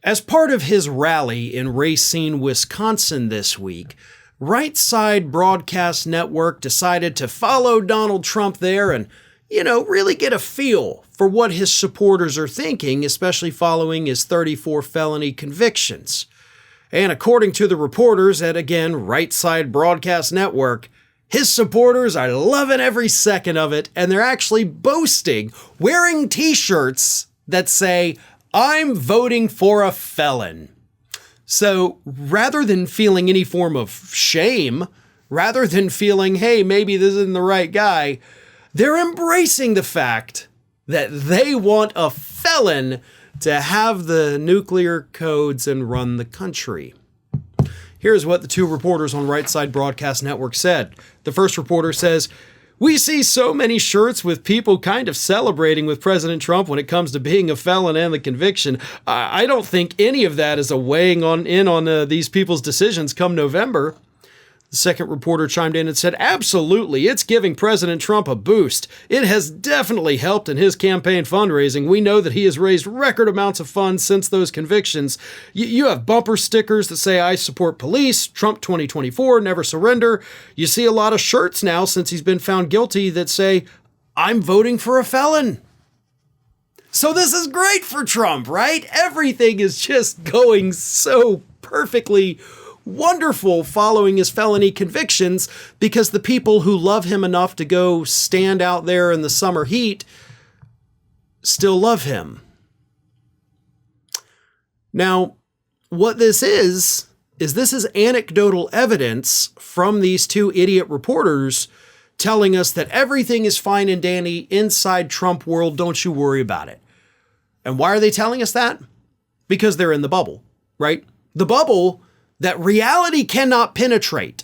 As part of his rally in Racine, Wisconsin this week, Right Side Broadcast Network decided to follow Donald Trump there and, really get a feel for what his supporters are thinking, especially following his 34 felony convictions. And according to the reporters at, again, Right Side Broadcast Network, his supporters are loving every second of it, and they're actually boasting, wearing t-shirts that say, "I'm voting for a felon." So rather than feeling any form of shame, rather than feeling, hey, maybe this isn't the right guy, they're embracing the fact that they want a felon to have the nuclear codes and run the country. Here's what the two reporters on Right Side Broadcast Network said. The first reporter says, "We see so many shirts with people kind of celebrating with President Trump when it comes to being a felon and the conviction. I don't think any of that is a weighing on these people's decisions come November." The second reporter chimed in and said, "Absolutely, it's giving President Trump a boost. It has definitely helped in his campaign fundraising. We know that he has raised record amounts of funds since those convictions. You have bumper stickers that say, 'I support police, Trump 2024, never surrender.' You see a lot of shirts now since he's been found guilty that say, 'I'm voting for a felon.'" So this is great for Trump, right? Everything is just going so perfectly wonderful following his felony convictions because the people who love him enough to go stand out there in the summer heat still love him. Now, what this is this is anecdotal evidence from these two idiot reporters telling us that everything is fine and dandy inside Trump world. Don't you worry about it. And why are they telling us that? Because they're in the bubble, right? The bubble that reality cannot penetrate.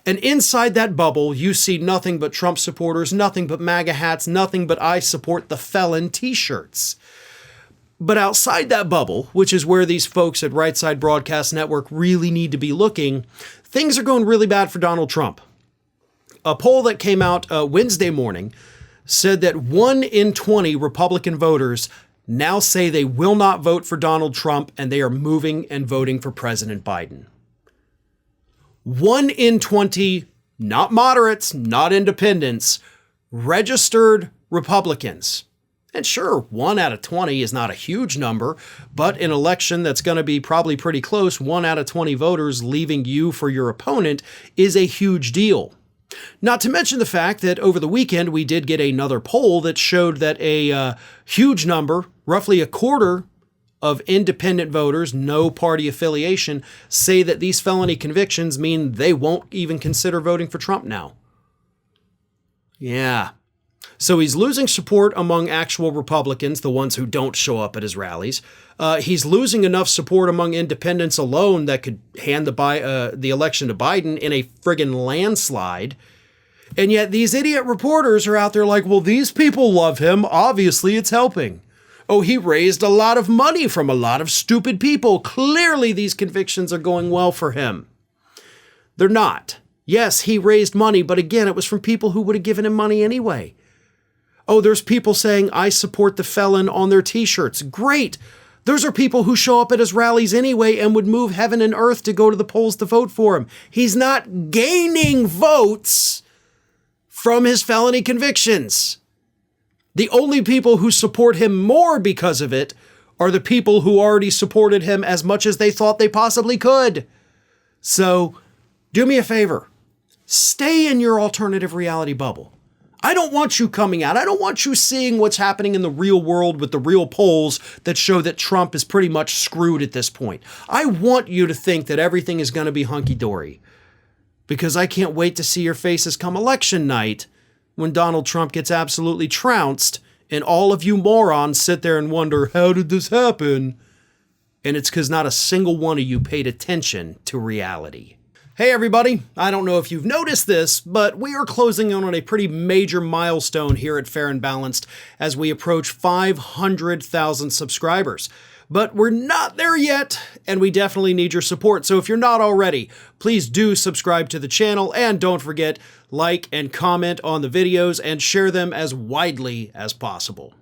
And inside that bubble, you see nothing but Trump supporters, nothing but MAGA hats, nothing but "I support the felon" t-shirts. But outside that bubble, which is where these folks at Right Side Broadcast Network really need to be looking, things are going really bad for Donald Trump. A poll that came out Wednesday morning said that 1 in 20 Republican voters now say they will not vote for Donald Trump and they are moving and voting for President Biden. 1 in 20, not moderates, not independents, registered Republicans. And sure, 1 out of 20 is not a huge number, but in an election that's going to be probably pretty close, 1 out of 20 voters leaving you for your opponent is a huge deal. Not to mention the fact that over the weekend, we did get another poll that showed that a huge number, roughly a quarter of independent voters, no party affiliation, say that these felony convictions mean they won't even consider voting for Trump now. Yeah. So he's losing support among actual Republicans, the ones who don't show up at his rallies. He's losing enough support among independents alone that could hand the election to Biden in a friggin' landslide. And yet these idiot reporters are out there like, well, these people love him. Obviously, it's helping. Oh, he raised a lot of money from a lot of stupid people. Clearly, these convictions are going well for him. They're not. Yes, he raised money, but again, it was from people who would have given him money anyway. Oh, there's people saying, "I support the felon" on their t-shirts. Great. Those are people who show up at his rallies anyway and would move heaven and earth to go to the polls to vote for him. He's not gaining votes from his felony convictions. The only people who support him more because of it are the people who already supported him as much as they thought they possibly could. So do me a favor. Stay in your alternative reality bubble. I don't want you coming out. I don't want you seeing what's happening in the real world with the real polls that show that Trump is pretty much screwed at this point. I want you to think that everything is going to be hunky-dory, because I can't wait to see your faces come election night when Donald Trump gets absolutely trounced and all of you morons sit there and wonder, how did this happen? And it's because not a single one of you paid attention to reality. Hey everybody, I don't know if you've noticed this, but we are closing in on a pretty major milestone here at Fair and Balanced as we approach 500,000 subscribers. But we're not there yet, and we definitely need your support. So if you're not already, please do subscribe to the channel, and don't forget, like and comment on the videos and share them as widely as possible.